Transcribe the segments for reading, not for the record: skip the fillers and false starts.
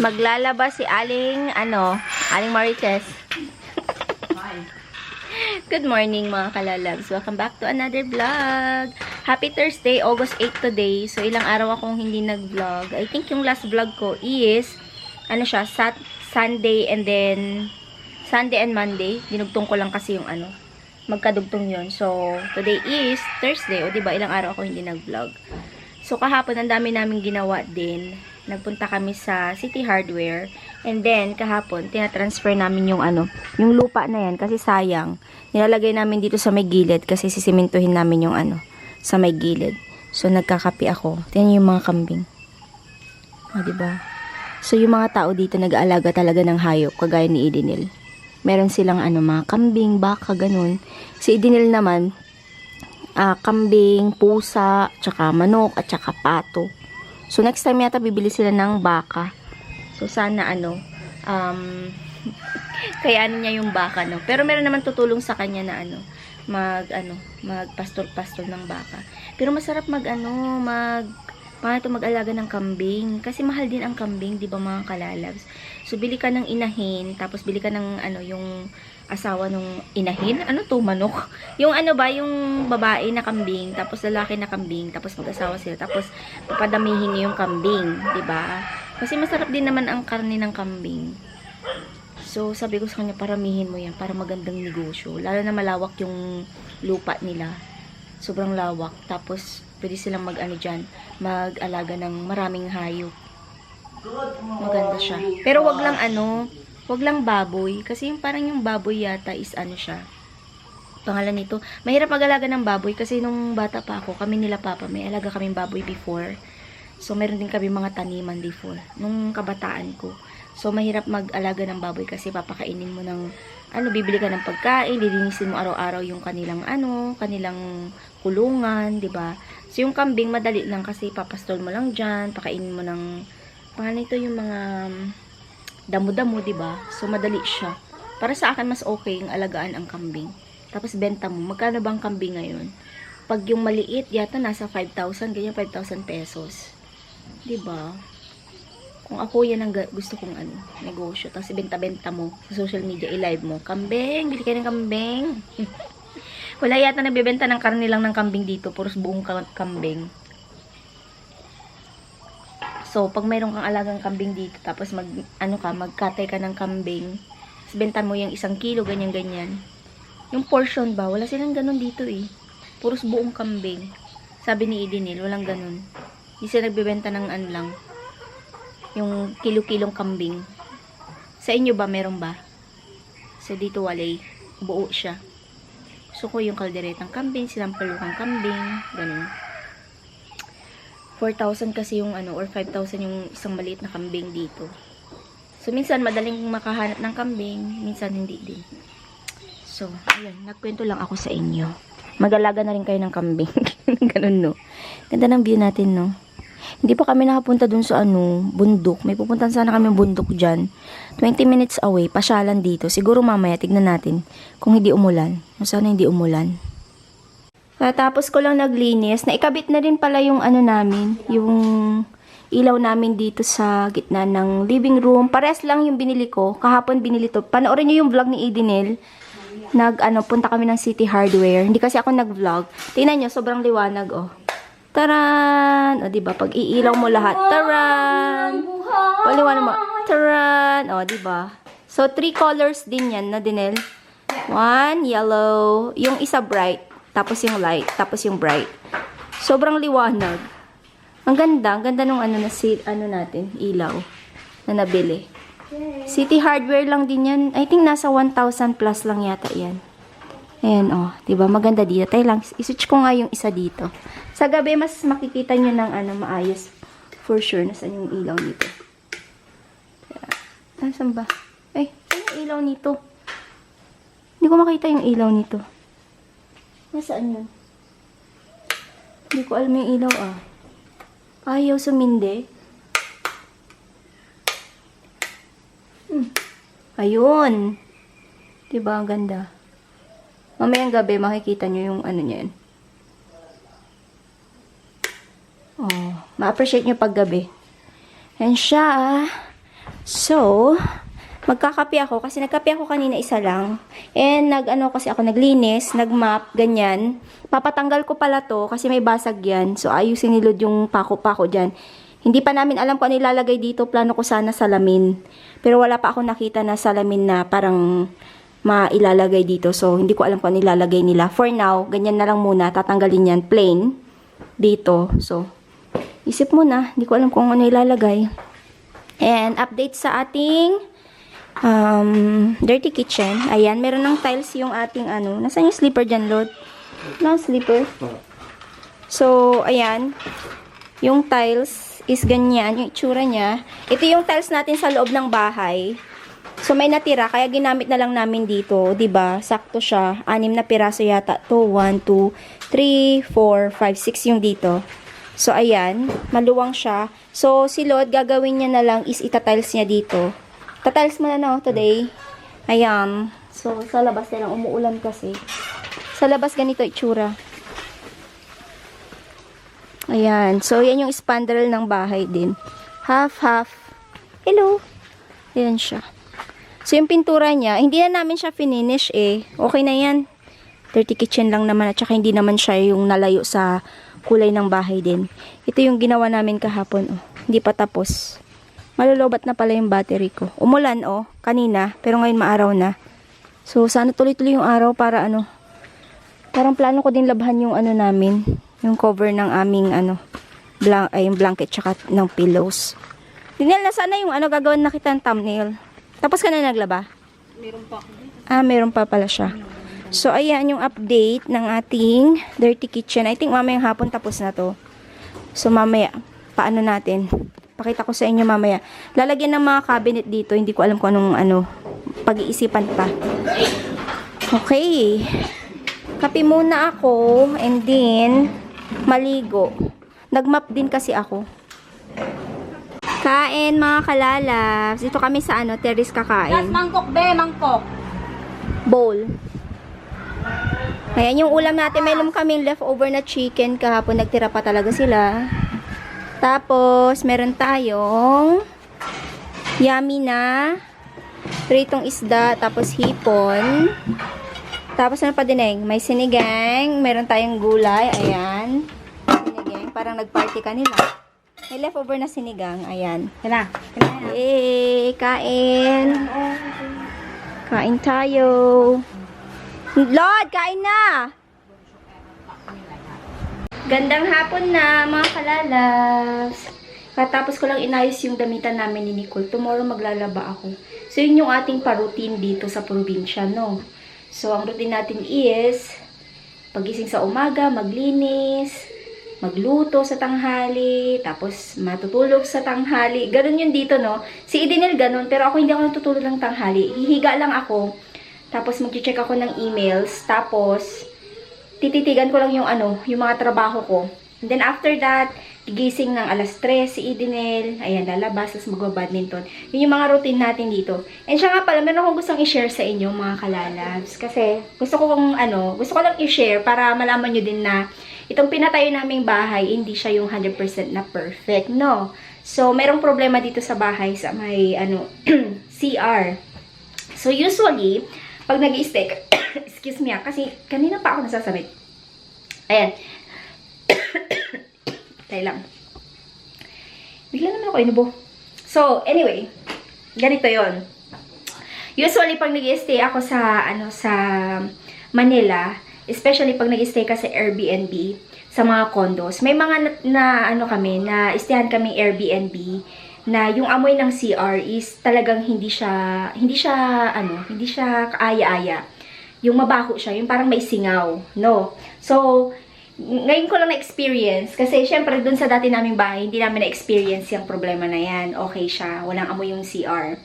Maglalaba si Aling, Aling Marites. Good morning mga kalalabs. Welcome back to another vlog. Happy Thursday, August 8 today. So, ilang araw akong hindi nag-vlog. I think yung last vlog ko is, Sunday and then, Sunday and Monday. Dinugtong ko lang kasi yung magkadugtong yun. So, today is Thursday. O, diba, ilang araw ako hindi nag-vlog. So, kahapon, ang dami namin ginawa din. Nagpunta kami sa City Hardware. And then, kahapon, tinatransfer namin yung yung lupa na yan. Kasi sayang. Nilalagay namin dito sa may gilid. Kasi sisimintuhin namin yung sa may gilid. So, nagkakapi ako. Tingnan yung mga kambing. O, diba? So, yung mga tao dito nag-aalaga talaga ng hayop. Kagaya ni Idinil. Meron silang mga kambing, baka, ganun. Si Idinil naman, kambing, pusa, tsaka manok, at tsaka pato. So, next time yata bibili sila ng baka. So, sana kaya niya yung baka, no? Pero meron naman tutulong sa kanya na magpastor-pastor ng baka. Pero masarap mag-alaga ng kambing. Kasi mahal din ang kambing, di ba mga kalalabs? So, bili ka ng inahin, tapos bili ka ng yung asawa nung inahin. Manok? Yung yung babae na kambing, tapos lalaki na kambing, tapos mag-asawa sila, tapos papadamihin niyo yung kambing, 'di ba? Kasi masarap din naman ang karne ng kambing. So, sabi ko sa kanya, paramihin mo yan para magandang negosyo. Lalo na malawak yung lupa nila. Sobrang lawak. Tapos, pwede silang mag-alaga ng maraming hayop. Maganda siya. Pero wag lang baboy. Kasi parang yung baboy yata is siya. Pangalan nito. Mahirap mag-alaga ng baboy kasi nung bata pa ako, kami nila papa, may alaga kaming baboy before. So, meron din kami mga taniman before. Nung kabataan ko. So, mahirap mag-alaga ng baboy kasi papakainin mo ng, bibili ka ng pagkain, lilinisin mo araw-araw yung kanilang kulungan, 'di ba? So, yung kambing, madali lang kasi papastol mo lang dyan, pakainin mo ng, pangalan nito yung mga damo-damo, 'di ba? So, madali siya. Para sa akin, mas okay yung alagaan ang kambing. Tapos, benta mo. Magkano bang kambing ngayon? Pag yung maliit, yata nasa 5,000, ganyan 5,000 pesos. 'Di ba? Kung ako, yan ang gusto kong negosyo. Tapos, benta-benta mo sa social media, i-live mo. Kambing, bili kayo ng kambing. Wala yata nagbebenta ng karne lang ng kambing dito. Puros buong kambing. So, pag mayroon kang alagang kambing dito, tapos magkatay ka ng kambing, tapos benta mo yung 1 kilo, ganyan-ganyan. Yung portion ba? Wala silang ganun dito eh. Puros buong kambing. Sabi ni Idinil, walang ganun. Hindi sila nagbebenta ng lang. Yung kilo-kilong kambing. Sa inyo ba, meron ba? So, dito walay. Buo siya. So, ko yung kalderetang kambing, sinampalukang kambing, ganun. 4,000 kasi yung or 5,000 yung isang maliit na kambing dito. So, minsan madaling makahanap ng kambing, minsan hindi din. So, ayun, nagkwento lang ako sa inyo. Mag-alaga na rin kayo ng kambing. Ganun, no? Ganda ng view natin, no? Hindi pa kami nakapunta dun sa bundok. May pupuntan sana kami bundok dyan. 20 minutes away, pasyalan dito. Siguro mamaya, tignan natin kung hindi umulan. Sana hindi umulan. Tapos ko lang naglinis. Naikabit na rin pala yung namin, yung ilaw namin dito sa gitna ng living room. Pares lang yung binili ko. Kahapon binili to. Panoorin nyo yung vlog ni Idinil. Punta kami ng City Hardware. Hindi kasi ako nag-vlog. Tingnan nyo, sobrang liwanag, oh. Taran! O, diba? Pag iilaw mo lahat. Taran! Paliwanag mo. Taran! O, diba? So, 3 colors din yan na Dinel. 1, yellow. Yung isa bright. Tapos yung light. Tapos yung bright. Sobrang liwanag. Ang ganda. Ang ganda nung natin. Ilaw. Na nabili. City Hardware lang din yan. I think nasa 1,000 plus lang yata yan. Ayan, oh. Diba? Maganda dito. Tayo lang. I-switch ko nga yung isa dito. Sa gabi, mas makikita nyo ng maayos. For sure. Nasaan yung ilaw nito? Nasaan ba? Ay, saan yung ilaw nito? Hindi ko makita yung ilaw nito. Nasaan yun? Hindi ko alam yung ilaw, ah. Ayaw sumindi. Ayun. Diba? Ang ganda. Mamayang gabi, makikita nyo yung niyan. Oh, ma-appreciate nyo pag gabi. Yan siya, ah. So, magkakape ako kasi nagkape ako kanina isa lang. And kasi ako naglinis, nagmap, ganyan. Papatanggal ko pala to kasi may basag yan. So, ayusin nilod yung pako-pako dyan. Hindi pa namin alam kung ano ilalagay dito. Plano ko sana salamin. Pero wala pa ako nakita na salamin na parang mailalagay dito. So, hindi ko alam kung ano ilalagay nila. For now, ganyan na lang muna. Tatanggalin yan plain dito. So, isip muna. Hindi ko alam kung ano ilalagay. And update sa ating dirty kitchen. Ayan, meron ng tiles yung ating Nasaan yung slipper dyan, Lord? No, slipper. So, ayan. Yung tiles is ganyan, yung itsura niya. Ito yung tiles natin sa loob ng bahay. So, may natira, kaya ginamit na lang namin dito. 'Di ba? Sakto siya. 6 na piraso yata. 1, 2, 3, 4, 5, 6 yung dito. So, ayan. Maluwang siya. So, si Lord, gagawin niya na lang is itatiles niya dito. Tatiles mo na, no, today. Ayan. So, sa labas na lang. Umuulan kasi. Sa labas, ganito itsura. Ayan. So, yan yung spandrel ng bahay din. Half. Hello. Ayan siya. So, yung pintura niya, hindi na namin siya finish eh. Okay na yan. Dirty kitchen lang naman at saka hindi naman siya yung nalayo sa kulay ng bahay din. Ito yung ginawa namin kahapon. Oh. Hindi pa tapos. Malulobat na pala yung battery ko. Umulan kanina, pero ngayon maaraw na. So, sana tuloy-tuloy yung araw para parang plano ko din labhan yung namin. Yung cover ng aming yung blanket tsaka ng pillows. Dinel, nasaan na yung gagawin na kita ng thumbnail? Tapos ka na naglaba? Meron pa ako dito. Meron pa pala siya. So, ayan yung update ng ating dirty kitchen. I think mamayang hapon tapos na to. So, mamaya, paano natin? Pakita ko sa inyo mamaya. Lalagyan ng mga cabinet dito. Hindi ko alam kung anong pag-iisipan pa. Okay. Kape muna ako and then maligo. Nagmap din kasi ako. Kain mga kalalabs. Dito kami sa terrace kakain. Mangkok be, mangkok. Bowl. Ayan yung ulam natin. Meron kaming leftover na chicken kahapon. Nagtira pa talaga sila. Tapos, meron tayong yummy na pritong isda. Tapos, hipon. Tapos, ano pa din may sinigang. Meron tayong gulay. Ayan. Sinigang. Parang nag-party kanila. May leftover na sinigang. Ayan. Kaya kain. Kain tayo. Lord, kain na! Gandang hapon na, mga kalalabs. Katapos ko lang inayos yung damitan namin ni Nicole. Tomorrow maglalaba ako. So, yun yung ating pa-routine dito sa probinsya, no? So, ang routine natin is pagising sa umaga, maglinis, magluto sa tanghali, tapos matutulog sa tanghali. Ganun yun dito, no? Si Idinel ganun, pero ako hindi ako natutulog ng tanghali. Hihiga lang ako, tapos mag-check ako ng emails, tapos tititigan ko lang yung yung mga trabaho ko. And then after that, gigising ng alas 3 si Idinel, ayan, lalabas, tapos magba-badminton. Yun yung mga routine natin dito. And siya nga pala, meron akong gustong i-share sa inyo, mga kalalabs. Kasi gusto ko lang i-share para malaman nyo din na itong pinatayo naming bahay, hindi siya yung 100% na perfect, no? So, merong problema dito sa bahay sa may, CR. So, usually, pag nag-i-stay, excuse me kasi kanina pa ako nasasabit. Ayan. Tayo lang. Bigla naman ako inubo. So, anyway, ganito yon. Usually, pag nag-i-stay ako sa, sa Manila, especially pag nag-i-stay ka sa Airbnb, sa mga condos, may mga na istayan kami Airbnb, na yung amoy ng CR is talagang hindi siya kaaya-aya. Yung mabaho siya, yung parang may singaw, no? So, ngayon ko lang na-experience, kasi syempre dun sa dati naming bahay, hindi namin na-experience yung problema na yan. Okay siya, walang amoy yung CR.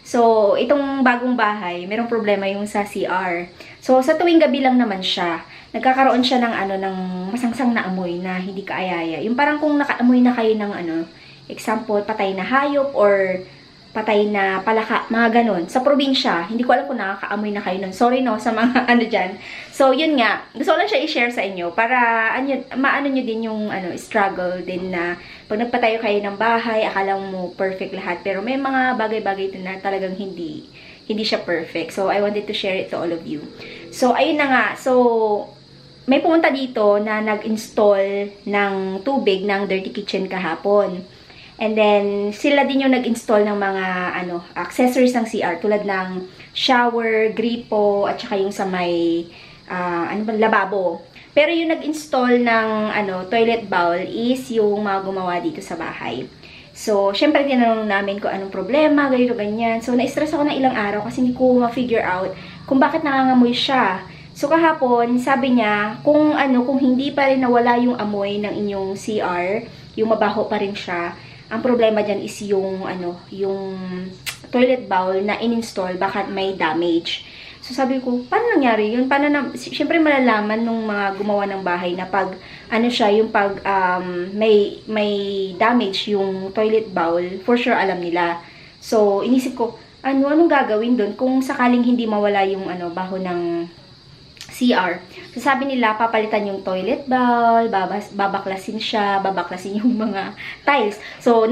So, itong bagong bahay, merong problema yung sa CR. So, sa tuwing gabi lang naman siya, nagkakaroon siya ng ng masangsang na amoy na hindi kaaya-aya. Yung parang kung nakaamoy na kayo ng example, patay na hayop or patay na palaka, mga ganon. Sa probinsya, hindi ko alam kung nakakaamoy na kayo nun. Sorry no, sa mga ano dyan. So, yun nga. Gusto ko lang siya i-share sa inyo para maano nyo din yung struggle din na pag nagpatayo kayo ng bahay, akala mo perfect lahat. Pero may mga bagay-bagay din na talagang hindi siya perfect. So, I wanted to share it to all of you. So, ayun na nga. So, may pumunta dito na nag-install ng tubig ng Dirty Kitchen kahapon. And then, sila din yung nag-install ng mga accessories ng CR tulad ng shower, gripo, at saka yung sa may lababo. Pero yung nag-install ng toilet bowl is yung mga gumawa dito sa bahay. So, syempre tinanong namin kung anong problema, ganito, ganyan. So, na-stress ako ng ilang araw kasi hindi ko ma-figure out kung bakit nangangamoy siya. So, kahapon, sabi niya, kung hindi pa rin nawala yung amoy ng inyong CR, yung mabaho pa rin siya, ang problema dyan is yung toilet bowl na in-install, baka may damage. So, sabi ko, paano nangyari yun? Siyempre, malalaman nung mga gumawa ng bahay na pag, may damage yung toilet bowl, for sure alam nila. So, inisip ko, anong gagawin doon kung sakaling hindi mawala yung baho ng CR. So, sabi nila, papalitan yung toilet bowl, babaklasin siya, babaklasin yung mga tiles. So,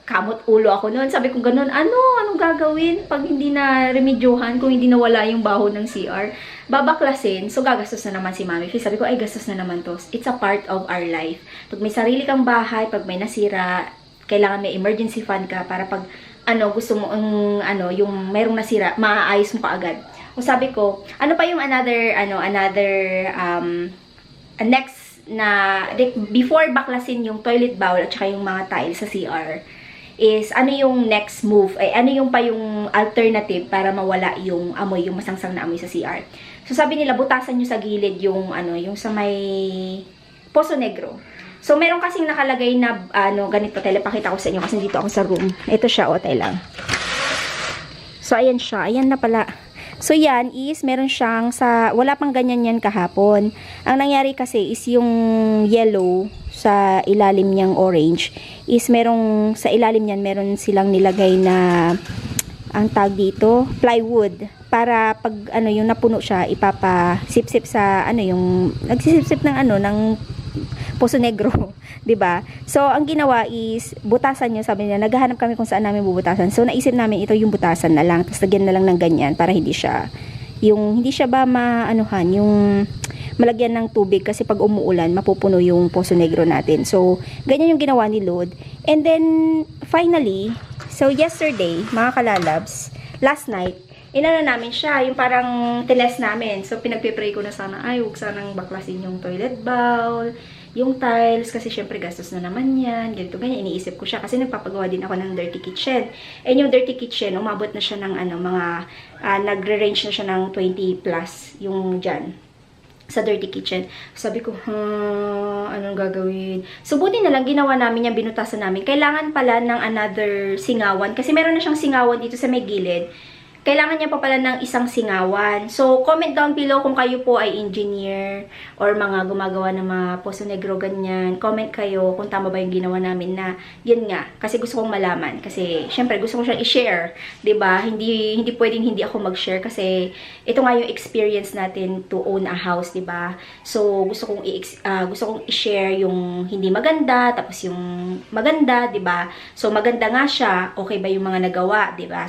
kamot ulo ako noon. Sabi ko ganun, anong gagawin pag hindi na remedyohan, kung hindi nawala yung baho ng CR? Babaklasin. So, gagastos na naman si Mami. Sabi ko, ay, gastos na naman to. It's a part of our life. Pag may sarili kang bahay, pag may nasira, kailangan may emergency fund ka para pag gusto mo yung merong nasira, maaayos mo kaagad. O sabi ko, ano pa yung next na, before baklasin yung toilet bowl at saka yung mga tiles sa CR, is ano yung next move, ano yung pa yung alternative para mawala yung amoy, yung masangsang na amoy sa CR. So sabi nila, butasan nyo sa gilid yung, yung sa may Poso Negro. So meron kasing nakalagay na, ganito, pakita ko sa inyo kasi dito ako sa room. Ito siya, tayo lang. So ayan siya, ayan na pala. So, yan is, meron siyang wala pang ganyan yan kahapon. Ang nangyari kasi is yung yellow sa ilalim niyang orange is sa ilalim niyan, meron silang nilagay na, ang tag dito, plywood. Para pag, yung napuno siya, ipapasip-sip sa, nagsisip-sip ng Poso Negro, 'di ba? So ang ginawa is butasan niyo, sabi niya, naghahanap kami kung saan namin bubutasan. So naisip namin ito yung butasan na lang, tapos lagyan na lang ng ganyan para hindi siya ba yung malagyan ng tubig kasi pag umuulan mapupuno yung Poso Negro natin. So ganyan yung ginawa ni Lord. And then finally, so yesterday, mga kalalabs, last night, namin siya, yung parang tiles namin. So, pinagpipray ko na sana, huwag sanang baklasin yung toilet bowl, yung tiles, kasi syempre gastos na naman yan, ganito, ganyan, iniisip ko siya, kasi nagpapagawa din ako ng Dirty Kitchen. And yung Dirty Kitchen, umabot na siya ng, nagre-range na siya ng 20 plus, yung dyan, sa Dirty Kitchen. Sabi ko, anong gagawin? So, buti na lang, ginawa namin yung binutasan namin. Kailangan pala ng another singawan, kasi meron na siyang singawan dito sa may gilid. Kailangan niya pa pala ng isang singawan. So, comment down below kung kayo po ay engineer or mga gumagawa ng mga Poso Negro, ganyan. Comment kayo kung tama ba yung ginawa namin na, yun nga, kasi gusto kong malaman. Kasi, syempre, gusto ko siyang i-share. Diba? Hindi pwedeng hindi ako mag-share kasi ito nga yung experience natin to own a house, diba? So, gusto kong i-share yung hindi maganda, tapos yung maganda, diba? So, maganda nga siya, okay ba yung mga nagawa, diba?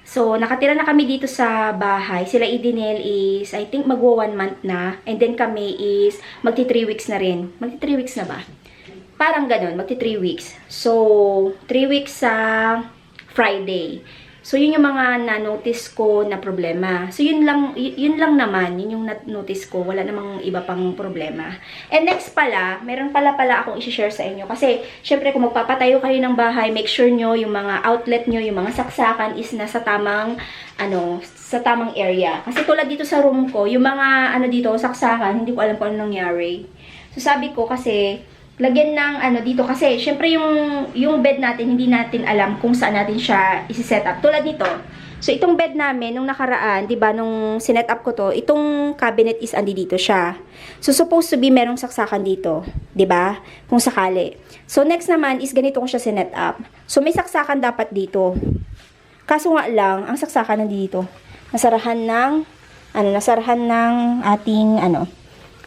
So, nakatira na kami dito sa bahay. Sila Idinel is, I think, magwa 1 month na. And then kami is, magti 3 weeks na rin. Magti 3 weeks na ba? Parang ganun, magti 3 weeks. So, 3 weeks sa Friday. So, yun yung mga na-notice ko na problema. So, yun lang naman. Yun yung na-notice ko. Wala namang iba pang problema. And next pala, meron pala akong i-share sa inyo. Kasi, syempre, kung magpapatayo kayo ng bahay, make sure nyo yung mga outlet nyo, yung mga saksakan is nasa tamang, sa tamang area. Kasi tulad dito sa room ko, yung mga, dito, saksakan, hindi ko alam kung ano nangyari. So, sabi ko kasi, lagyan ng dito kasi syempre yung bed natin hindi natin alam kung saan natin siya i-set up. Tulad nito. So itong bed namin nung nakaraan, 'di ba, nung sinet up ko to, itong cabinet is andi dito siya. So supposed to be merong saksakan dito, 'di ba? Kung sakali. So next naman is ganito ko siya sinet up. So may saksakan dapat dito. Kaso nga lang, ang saksakan nandito. Nasarahan ng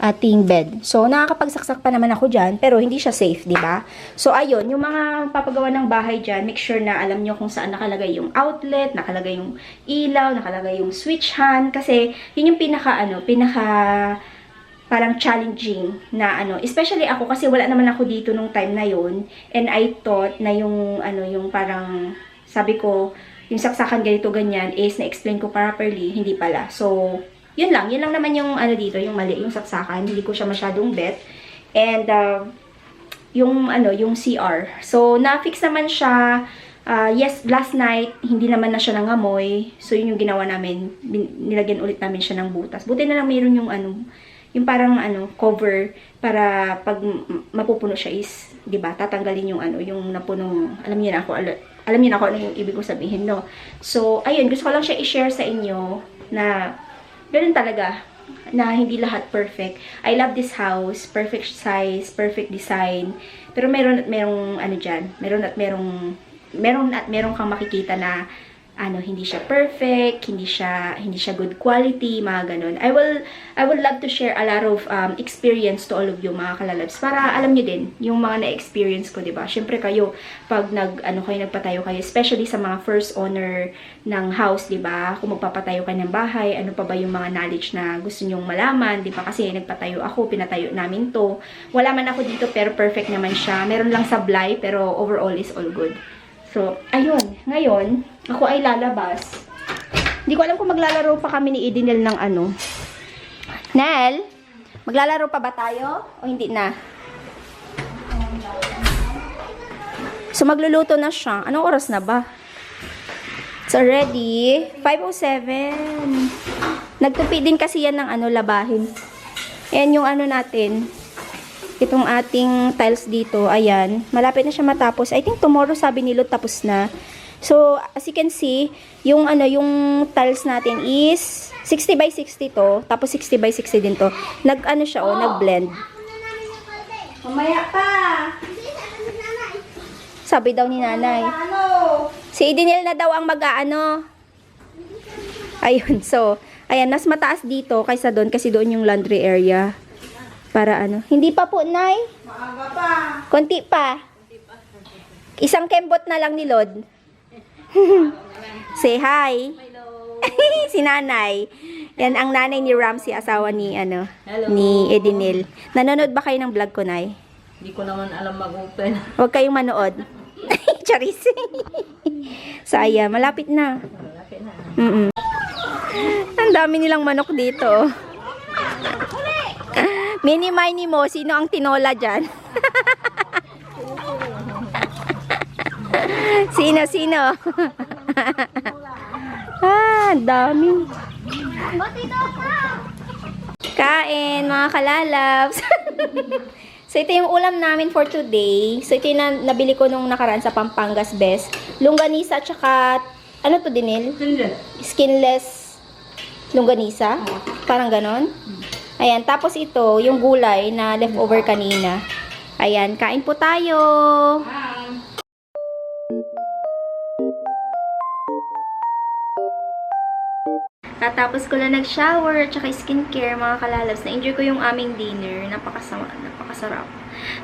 ating bed. So, nakakapagsaksak pa naman ako dyan, pero hindi siya safe, di ba? So, ayun, yung mga papagawa ng bahay dyan, make sure na alam nyo kung saan nakalagay yung outlet, nakalagay yung ilaw, nakalagay yung switch hand, kasi yun yung parang challenging na especially ako, kasi wala naman ako dito nung time na yun, and I thought na yung parang, sabi ko, yung saksakan ganito, ganyan, is na-explain ko properly, hindi pala. So, yun lang naman yung dito, yung mali, yung saksakan, hindi ko siya masyadong bet. And, yung CR. So, na-fix naman siya, yes, last night, hindi naman na siya nangamoy. So, yun yung ginawa namin, nilagyan ulit namin siya ng butas. Buti na lang mayroon yung yung parang cover, para pag mapupuno siya is, 'di ba, tatanggalin yung yung napunong, alam niyo na ako ano yung ibig ko sabihin, no. So, ayun, gusto ko lang siya i-share sa inyo na ganun talaga, na hindi lahat perfect. I love this house, perfect size, perfect design. Pero meron at merong kang makikita na hindi siya perfect, hindi siya good quality, mga ganun. I would love to share a lot of experience to all of you, mga kalalabs, para alam niyo din yung mga na-experience ko, 'di ba? Syempre kayo pag nagpatayo kayo, especially sa mga first owner ng house, 'di ba? Kung magpapatayo kayo ng bahay, ano pa ba yung mga knowledge na gusto nyong malaman, 'di ba? Kasi nagpatayo ako, pinatayo namin 'to. Wala man ako dito pero perfect naman siya. Meron lang sablay pero overall is all good. So, ayun. Ngayon, ako ay lalabas. Hindi ko alam kung maglalaro pa kami ni Edinel ng Nel, maglalaro pa ba tayo? O hindi na? So, magluluto na siya. Anong oras na ba? It's already 5:07. Nagtupi din kasi yan ng labahin. Ayan yung natin. Itong ating tiles dito, ayan, malapit na siya matapos. I think tomorrow, sabi ni Lord, tapos na. So, as you can see, yung tiles natin is 60 by 60 to, tapos 60 by 60 din to. Nag-blend. Mamaya pa. Sabi daw ni nanay. Si Edinel na daw ang Ayun, so, ayan, mas mataas dito kaysa doon, kasi doon yung laundry area. Para hindi pa po, Nay? Maaga pa. Konti pa. Isang kembot na lang ni Lord. Say hi. Hello. Si nanay. Yan ang nanay ni Ramsey, asawa ni Hello. ni Edinel. Nanonood ba kayo ng vlog ko, Nay? Hindi ko naman alam mag-open. Huwag kayong manood. Charis. So, ayan, malapit na. Malapit na. Ang dami nilang manok dito. Mini-mini mo, sino ang tinola dyan? Sino? Dami. Kain, mga kalalabs. So, ito yung ulam namin for today. So, ito yung nabili ko nung nakaraan sa Pampangas Best. Longganisa at saka, to, Dinil? Skinless longganisa. Parang ganon. Ayan, tapos ito, yung gulay na leftover kanina. Ayan, kain po tayo. Katapos ko lang nag-shower at saka skincare, mga kalalabs. Na-enjoy ko yung aming dinner. Napakasarap.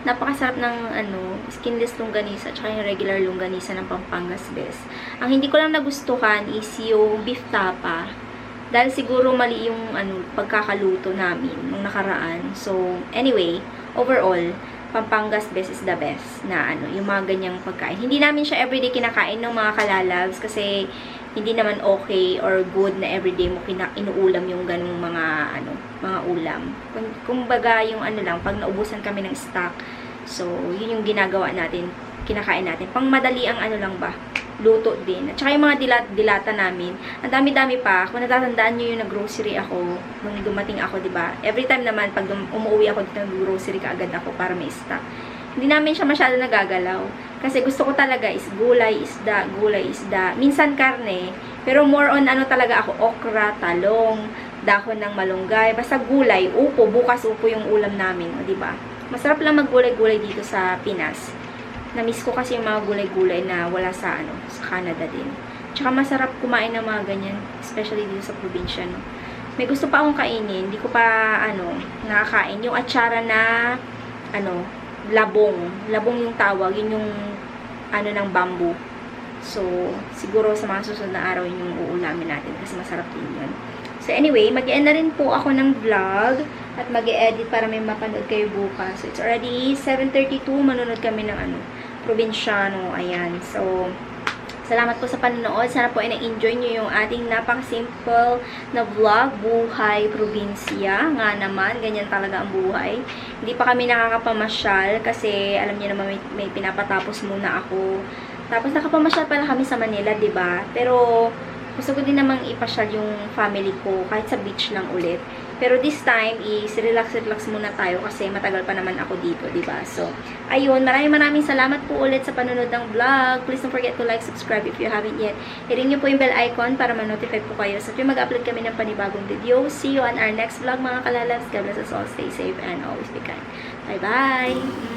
Napakasarap ng skinless longganisa at saka yung regular longganisa ng Pampangas Best. Ang hindi ko lang nagustuhan is yung beef tapa. Dahil siguro mali yung pagkakaluto namin nung nakaraan. So, anyway, overall, Pampangas Best is the best na yung mga ganyang pagkain. Hindi namin siya everyday kinakain ng mga kalalabs kasi hindi naman okay or good na everyday mo inuulam yung ganung mga ulam. Kumbaga yung pag naubusan kami ng stock, so yun yung ginagawa natin, kinakain natin. Pang madali ang lang ba, luto din. At saka yung mga dilata namin, ang dami-dami pa. Kung natatandaan nyo yung nag-grocery ako, nung dumating ako, diba? Every time naman, pag umuwi ako dito, nag-grocery ka agad ako para may stock. Hindi namin siya masyado nagagalaw. Kasi gusto ko talaga is gulay, isda. Minsan karne, pero more on talaga ako, okra, talong, dahon ng malunggay, basta gulay, upo, bukas upo yung ulam namin, diba? Masarap lang maggulay-gulay dito sa Pinas. Na-miss ko kasi yung mga gulay-gulay na wala sa Canada din. Tsaka masarap kumain ng mga ganyan, especially dito sa probinsya, no. May gusto pa akong kainin, hindi ko pa, nakakain. Yung atsara na, labong. Labong yung tawag, yun yung, ng bamboo. So, siguro sa mga susunod na araw, yun yung uulamin natin kasi masarap din yun. So, anyway, mag-e-end na rin po ako ng vlog at mag-e-edit para may mapanood kayo bukas. So, it's already 7:32, manonood kami ng, probinsyano, ayan. So, salamat po sa panonood. Sana po ay na-enjoy nyo yung ating napaka-simple na vlog, buhay probinsya. Nga naman, ganyan talaga ang buhay. Hindi pa kami nakakapamasyal kasi alam niyo naman may pinapatapos muna ako. Tapos nakapamasyal pala kami sa Manila, 'di ba? Pero gusto ko din namang ipasyal yung family ko kahit sa beach lang ulit. Pero this time is relax muna tayo kasi matagal pa naman ako dito, 'di ba? So, ayun, maraming salamat po ulit sa panonood ng vlog. Please don't forget to like, subscribe if you haven't yet. I-ring niyo po yung bell icon para ma-notify po kayo sa tuwing mag-upload kami ng panibagong video. See you on our next vlog, mga kalalabs. God bless us all. Stay safe and always be kind. Bye-bye!